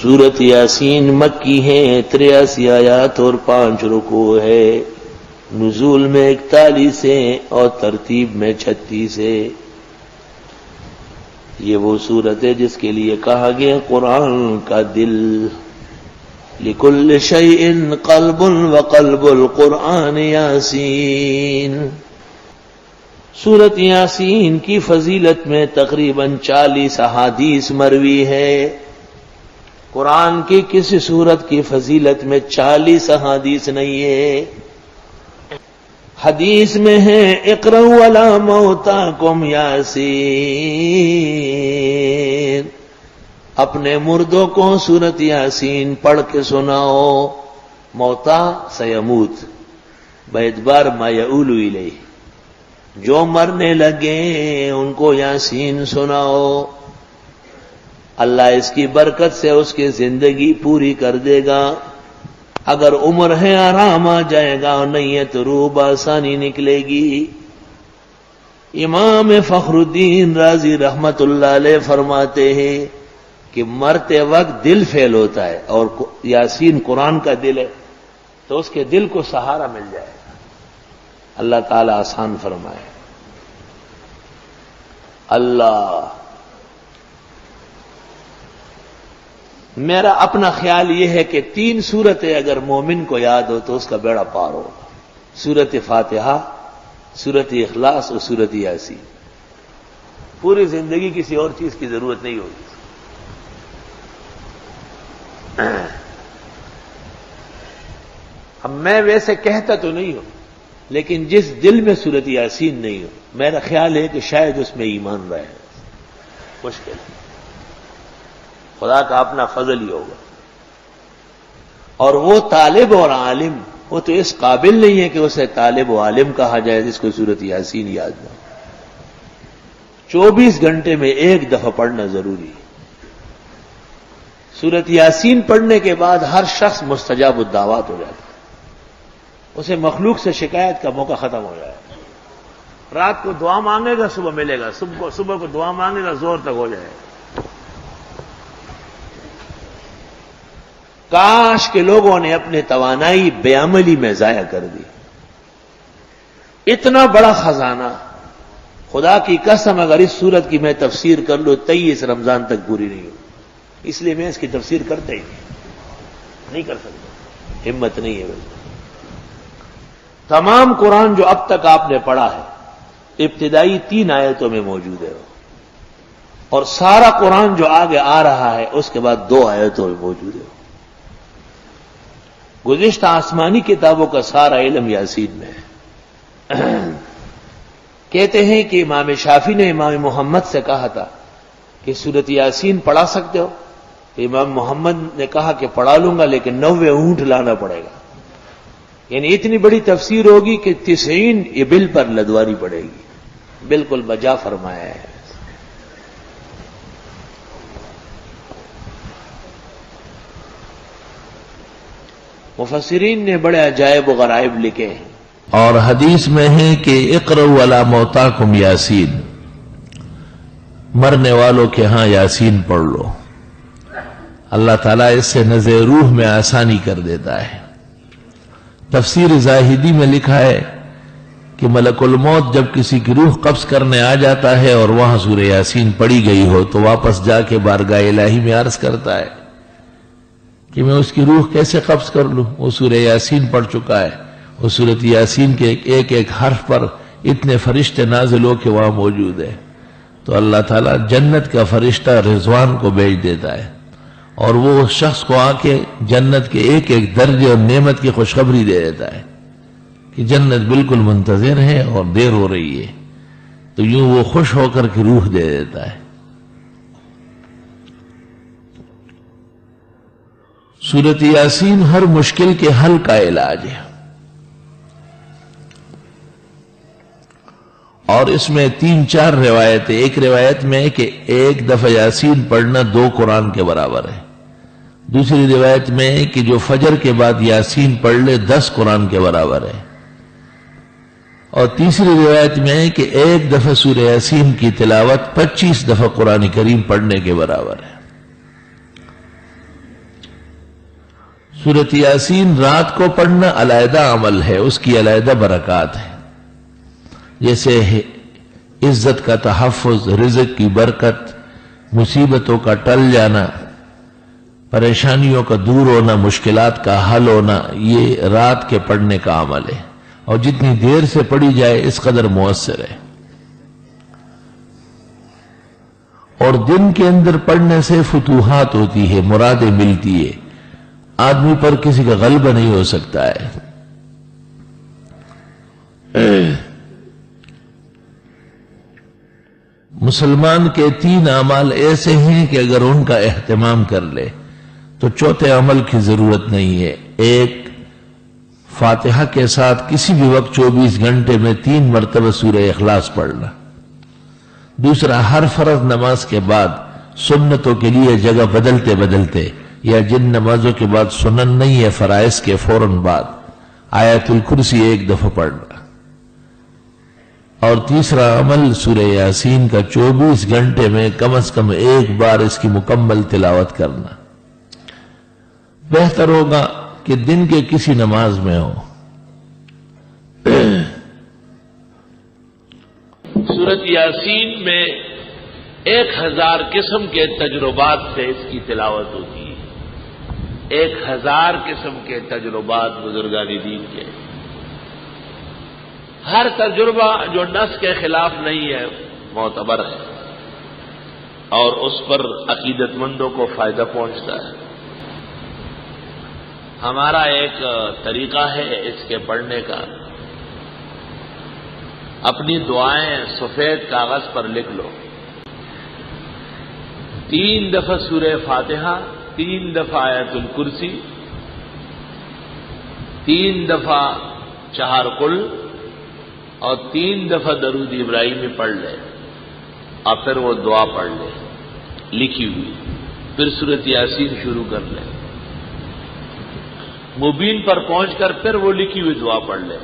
سورت یاسین مکی ہے، 83 آیات اور 5 رکوع ہے، نزول میں 41 ہے اور ترتیب میں 36 ہے۔ یہ وہ سورت ہے جس کے لیے کہا گیا قرآن کا دل، لِكُلِّ شَيْءٍ قَلْبٌ وَقَلْبُ الْقُرْآنِ یاسین۔ سورت یاسین کی فضیلت میں تقریباً 40 احادیث مروی ہے۔ قرآن کی کسی سورت کی فضیلت میں 40 احادیث نہیں ہے۔ حدیث میں ہے اقرؤوا علی موتاکم یاسین، اپنے مردوں کو سورت یاسین پڑھ کے سناؤ۔ موتا سیموت باعتبار ما یؤول الیہ، جو مرنے لگے ان کو یاسین سناؤ، اللہ اس کی برکت سے اس کی زندگی پوری کر دے گا۔ اگر عمر ہے آرام آ جائے گا، اور نہیں ہے تو روح بآسانی نکلے گی۔ امام فخر الدین رازی رحمت اللہ علیہ فرماتے ہیں کہ مرتے وقت دل فیل ہوتا ہے، اور یاسین قرآن کا دل ہے تو اس کے دل کو سہارا مل جائے گا۔ اللہ تعالی آسان فرمائے۔ اللہ، میرا اپنا خیال یہ ہے کہ 3 سورتیں اگر مومن کو یاد ہو تو اس کا بیڑا پار ہوگا، سورت فاتحہ، سورت اخلاص اور سورت یاسین۔ پوری زندگی کسی اور چیز کی ضرورت نہیں ہوگی۔ اب میں ویسے کہتا تو نہیں ہوں، لیکن جس دل میں سورت یاسین نہیں ہو، میرا خیال ہے کہ شاید اس میں ایمان رہے، مشکل ہے۔ خدا کا اپنا فضل ہی ہوگا۔ اور وہ طالب اور عالم، وہ تو اس قابل نہیں ہے کہ اسے طالب و عالم کہا جائے جس کو سورت یاسین یاد نہ ہو۔ 24 گھنٹے میں 1 دفعہ پڑھنا ضروری ہے۔ سورت یاسین پڑھنے کے بعد ہر شخص مستجاب الدعوات ہو جاتا ہے، اسے مخلوق سے شکایت کا موقع ختم ہو جائے گا۔ رات کو دعا مانگے گا، صبح ملے گا، صبح کو دعا مانگے گا، زور تک ہو جائے گا۔ کاش کہ لوگوں نے اپنے توانائی بے عملی میں ضائع کر دی۔ اتنا بڑا خزانہ، خدا کی قسم اگر اس سورت کی میں تفسیر کر لوں 23 رمضان تک پوری نہیں ہو، اس لیے میں اس کی تفسیر کرتا ہی نہیں کر سکتا، ہمت نہیں ہے۔ بالکل تمام قرآن جو اب تک آپ نے پڑھا ہے ابتدائی 3 آیتوں میں موجود ہے، اور سارا قرآن جو آگے آ رہا ہے اس کے بعد 2 آیتوں میں موجود ہے۔ گزشتہ آسمانی کتابوں کا سارا علم یاسین میں ہے۔ کہتے ہیں کہ امام شافعی نے امام محمد سے کہا تھا کہ سورت یاسین پڑھا سکتے ہو؟ تو امام محمد نے کہا کہ پڑھا لوں گا، لیکن 90 اونٹ لانا پڑے گا، یعنی اتنی بڑی تفسیر ہوگی کہ 90 ابل پر لدوانی پڑے گی۔ بالکل بجا فرمایا ہے۔ مفسرین نے بڑے عجائب و غرائب لکھے ہیں، اور حدیث میں ہے کہ اقرؤوا علی موتاکم یاسین، مرنے والوں کے ہاں یاسین پڑھ لو۔ اللہ تعالیٰ اس سے نزع روح میں آسانی کر دیتا ہے۔ تفسیر زاہدی میں لکھا ہے کہ ملک الموت جب کسی کی روح قبض کرنے آ جاتا ہے اور وہاں سورہ یاسین پڑھی گئی ہو تو واپس جا کے بارگاہ الہی میں عرض کرتا ہے کہ میں اس کی روح کیسے قبض کر لوں، وہ سورہ یاسین پڑھ چکا ہے۔ وہ سورۃ یاسین کے ایک حرف پر اتنے فرشتے نازل ہو کے وہاں موجود ہے، تو اللہ تعالیٰ جنت کا فرشتہ رضوان کو بھیج دیتا ہے، اور وہ اس شخص کو آ کے جنت کے ایک درجے اور نعمت کی خوشخبری دے دیتا ہے کہ جنت بالکل منتظر ہے اور دیر ہو رہی ہے، تو یوں وہ خوش ہو کر کے روح دے دیتا ہے۔ سورۃ یاسین ہر مشکل کے حل کا علاج ہے، اور اس میں 3-4 روایتیں۔ ایک روایت میں کہ 1 دفعہ یاسین پڑھنا 2 قرآن کے برابر ہے، دوسری روایت میں کہ جو فجر کے بعد یاسین پڑھ لے 10 قرآن کے برابر ہے، اور تیسری روایت میں کہ 1 دفعہ سورہ یاسین کی تلاوت 25 دفعہ قرآن کریم پڑھنے کے برابر ہے۔ سورۃ یاسین رات کو پڑھنا علیحدہ عمل ہے، اس کی علیحدہ برکات ہے، جیسے عزت کا تحفظ، رزق کی برکت، مصیبتوں کا ٹل جانا، پریشانیوں کا دور ہونا، مشکلات کا حل ہونا، یہ رات کے پڑھنے کا عمل ہے، اور جتنی دیر سے پڑھی جائے اس قدر مؤثر ہے۔ اور دن کے اندر پڑھنے سے فتوحات ہوتی ہے، مرادیں ملتی ہے، آدمی پر کسی کا غلبہ نہیں ہو سکتا ہے۔ مسلمان کے 3 اعمال ایسے ہیں کہ اگر ان کا اہتمام کر لے تو چوتھے عمل کی ضرورت نہیں ہے۔ ایک، فاتحہ کے ساتھ کسی بھی وقت 24 گھنٹے میں 3 مرتبہ سورہ اخلاص پڑھنا۔ دوسرا، ہر فرض نماز کے بعد سنتوں کے لیے جگہ بدلتے بدلتے، یا جن نمازوں کے بعد سنن نہیں ہے فرائض کے فوراً بعد، آیت الکرسی 1 دفعہ پڑھنا۔ اور تیسرا عمل سورہ یاسین کا 24 گھنٹے میں کم از کم 1 بار اس کی مکمل تلاوت کرنا۔ بہتر ہوگا کہ دن کے کسی نماز میں ہو۔ سورۃ یاسین میں 1000 قسم کے تجربات سے اس کی تلاوت ہوتی ہے۔ 1000 قسم کے تجربات بزرگان دین کے، ہر تجربہ جو نص کے خلاف نہیں ہے معتبر ہے، اور اس پر عقیدت مندوں کو فائدہ پہنچتا ہے۔ ہمارا ایک طریقہ ہے اس کے پڑھنے کا، اپنی دعائیں سفید کاغذ پر لکھ لو، 3 دفعہ سورہ فاتحہ، 3 دفعہ آیت الکرسی، 3 دفعہ 4 قل، اور 3 دفعہ درود ابراہیمی پڑھ لے، اور پھر وہ دعا پڑھ لے لکھی ہوئی، پھر سورۃ یاسین شروع کر لے، مبین پر پہنچ کر پھر وہ لکھی ہوئی دعا پڑھ لے،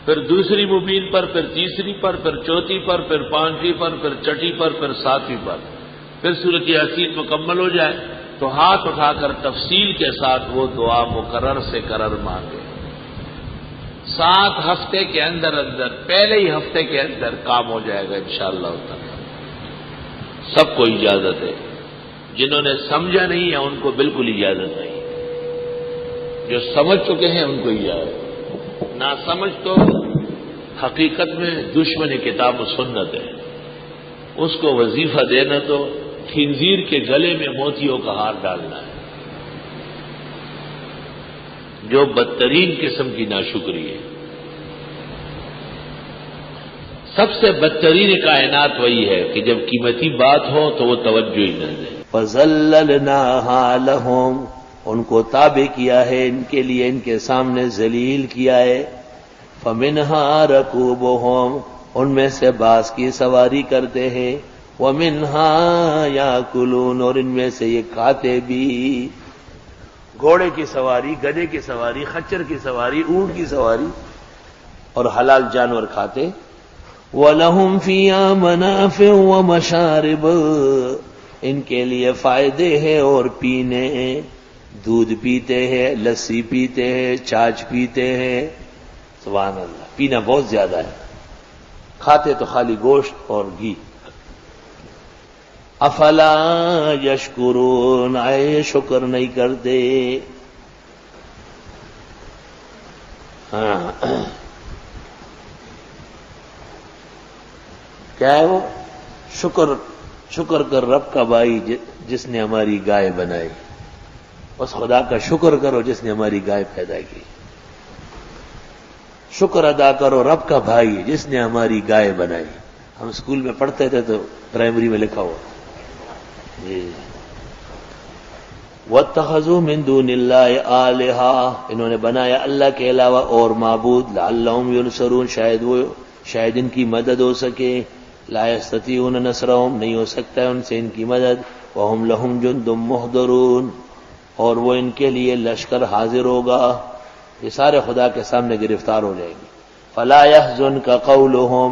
پھر دوسری مبین پر، پھر تیسری پر، پھر چوتھی پر، پھر 5ویں پر، پھر 6ٹھی پر، پھر 7ویں پر، پھر سورۃ یاسین مکمل ہو جائے تو ہاتھ اٹھا کر تفصیل کے ساتھ وہ دعا مقرر سے قرر مانگے۔ 7 ہفتے کے اندر پہلے ہی ہفتے کے اندر کام ہو جائے گا انشاءاللہ تعالی۔ سب کو اجازت ہے، جنہوں نے سمجھا نہیں ہے ان کو بالکل اجازت نہیں، جو سمجھ چکے ہیں ان کو اجازت، نہ سمجھ تو حقیقت میں دشمن کتاب و سنت ہے، اس کو وظیفہ دینا تو خنزیر کے گلے میں موتیوں کا ہار ڈالنا ہے، جو بدترین قسم کی ناشکری ہے۔ سب سے بدترین کائنات وہی ہے کہ جب قیمتی بات ہو تو وہ توجہ ہی نہ دے۔ فَذَلَّلْنَاهَا لَهُمْ، ان کو تابع کیا ہے، ان کے لیے ان کے سامنے ذلیل کیا ہے۔ فَمِنْهَا رَكُوبُهُمْ، ان میں سے بعض کی سواری کرتے ہیں، وَمِنْهَا يَأْكُلُونَ، اور ان میں سے یہ کھاتے بھی، گھوڑے کی سواری، گدھے کی سواری، خچر کی سواری، اونٹ کی سواری، اور حلال جانور کھاتے۔ وَلَهُمْ فِيهَا مَنَافِعُ وَمَشَارِبُ، ان کے لیے فائدے ہیں اور پینے ہیں، دودھ پیتے ہیں، لسی پیتے ہیں، چھاچھ پیتے ہیں۔ سبحان اللہ، پینا بہت زیادہ ہے، کھاتے تو خالی گوشت اور گھی۔ افلا یشکرون، آئے شکر نہیں کرتے۔ کیا ہے وہ؟ شکر کر رب کا بھائی جس نے ہماری گائے بنائی، اس خدا کا شکر کرو جس نے ہماری گائے پیدا کی۔ شکر ادا کرو رب کا بھائی جس نے ہماری گائے بنائی۔ ہم اسکول میں پڑھتے تھے تو پرائمری میں لکھا ہوا وَاتَّخَذُوا مِن دُونِ اللَّهِ آلِهَةً، انہوں نے بنایا اللہ کے علاوہ اور معبود، لَعَلَّهُمْ يُنصَرُونَ، شاید ان کی مدد ہو سکے۔ لَا يَسْتَطِيعُونَ نَصْرَهُمْ، نہیں ہو سکتا ہے ان سے ان کی مدد۔ وَهُمْ لَهُمْ جُندٌ مُحْضَرُونَ، اور وہ ان کے لیے لشکر حاضر ہوگا، یہ سارے خدا کے سامنے گرفتار ہو جائیں گے۔ فَلَا يَحْزُنْكَ قَوْلُهُمْ،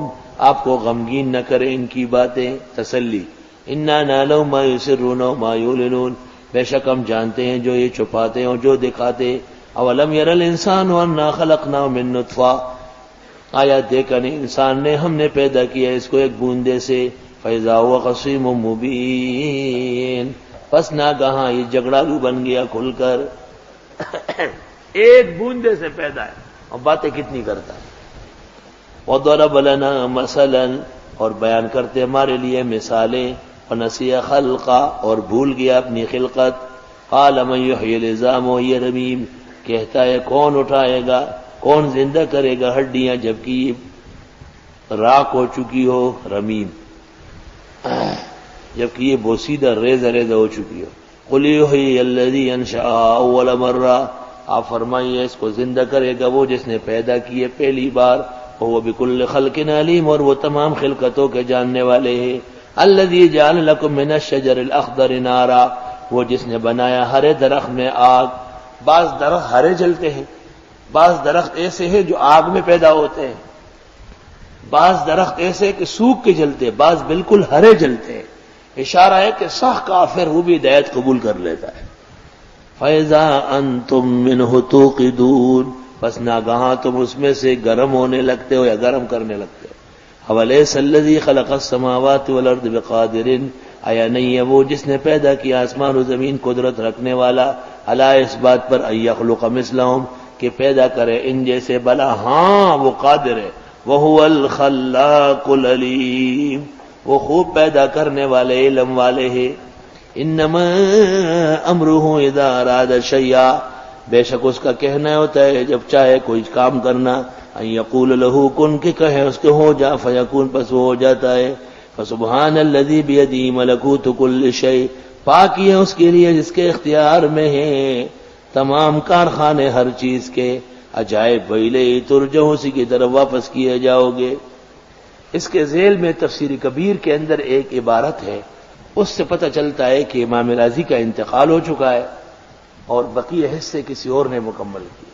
آپ کو غمگین نہ کرے ان کی باتیں، تسلی۔ اِنَّا نَعْلَمُ مَا يُسِرُّونَ وَمَا يُعْلِنُونَ، بے شک ہم جانتے ہیں جو یہ چھپاتے ہیں اور جو دکھاتے. اولم یر الانسان انا خلقناه من نطفہ، آیا دیکھا نہیں انسان نے ہم نے پیدا کیا اس کو ایک بوندے سے. فاذا هو خصیم مبین، پس ناگہاں یہ جھگڑالو بن گیا کھل کر. ایک بوندے سے پیدا ہے اور باتیں کتنی کرتا ہے. وضرب لنا مثلا، اور بیان کرتے ہمارے لیے مثالیں. ونسی خلقا، اور بھول گیا اپنی خلقت. قال من یحیی العظام وہی رمیم، کہتا ہے کون اٹھائے گا، کون زندہ کرے گا ہڈیاں جبکہ یہ راک ہو چکی ہو، رمیم جبکہ یہ بوسیدہ ریزہ ریزہ ہو چکی ہو. قل یحیی الذی انشأ اول مرہ، آپ فرمائیے اس کو زندہ کرے گا وہ جس نے پیدا کیے پہلی بار. وہ بکل خلق علیم، اور وہ تمام خلقتوں کے جاننے والے ہیں. الذی جعل لکم من الشجر الاخضر نارا، وہ جس نے بنایا ہرے درخت میں آگ. بعض درخت ہرے جلتے ہیں، بعض درخت ایسے ہیں جو آگ میں پیدا ہوتے ہیں، بعض درخت ایسے کہ سوکھ کے جلتے، بعض بالکل ہرے جلتے ہیں. اشارہ ہے کہ صح کافر وہ بھی ہدایت قبول کر لیتا ہے. فَإِذَا أَنْتُمْ مِنْهُ تُوقِدُونَ، بس ناگہاں تم اس میں سے گرم ہونے لگتے ہو یا گرم کرنے لگتے ہو. أَوَلَيْسَ الَّذِي خَلَقَ السَّمَاوَاتِ وَالْأَرْضِ بِقَادِرٍ، آیا نہیں ہے وہ جس نے پیدا کیا آسمان و زمین قدرت رکھنے والا، علی اس بات پر ان یخلق مثلہم، کہ پیدا کرے ان جیسے. بلا ہاں وہ قادر ہے. وَهُوَ الْخَلَّاقُ الْعَلِيمُ، وہ خوب پیدا کرنے والے علم والے ہیں. انما امرہ اذا اراد شیئا، بے شک اس کا کہنا ہوتا ہے جب چاہے کوئی کام کرنا. ان یقول له کن، کہ کہے اس کے ہو جا، فیکون، پس وہ ہو جاتا ہے. فسبحان الذی بیدہ ملکوت کل شیء، پاک ہے اس کے لیے جس کے اختیار میں ہیں تمام کارخانے ہر چیز کے. عجائب ویلہ ترجعون، اسی کی طرف واپس کیے جاؤ گے. اس کے ذیل میں تفسیر کبیر کے اندر ایک عبارت ہے، اس سے پتہ چلتا ہے کہ امام راضی کا انتقال ہو چکا ہے اور بقیہ حصے کسی اور نے مکمل کیے.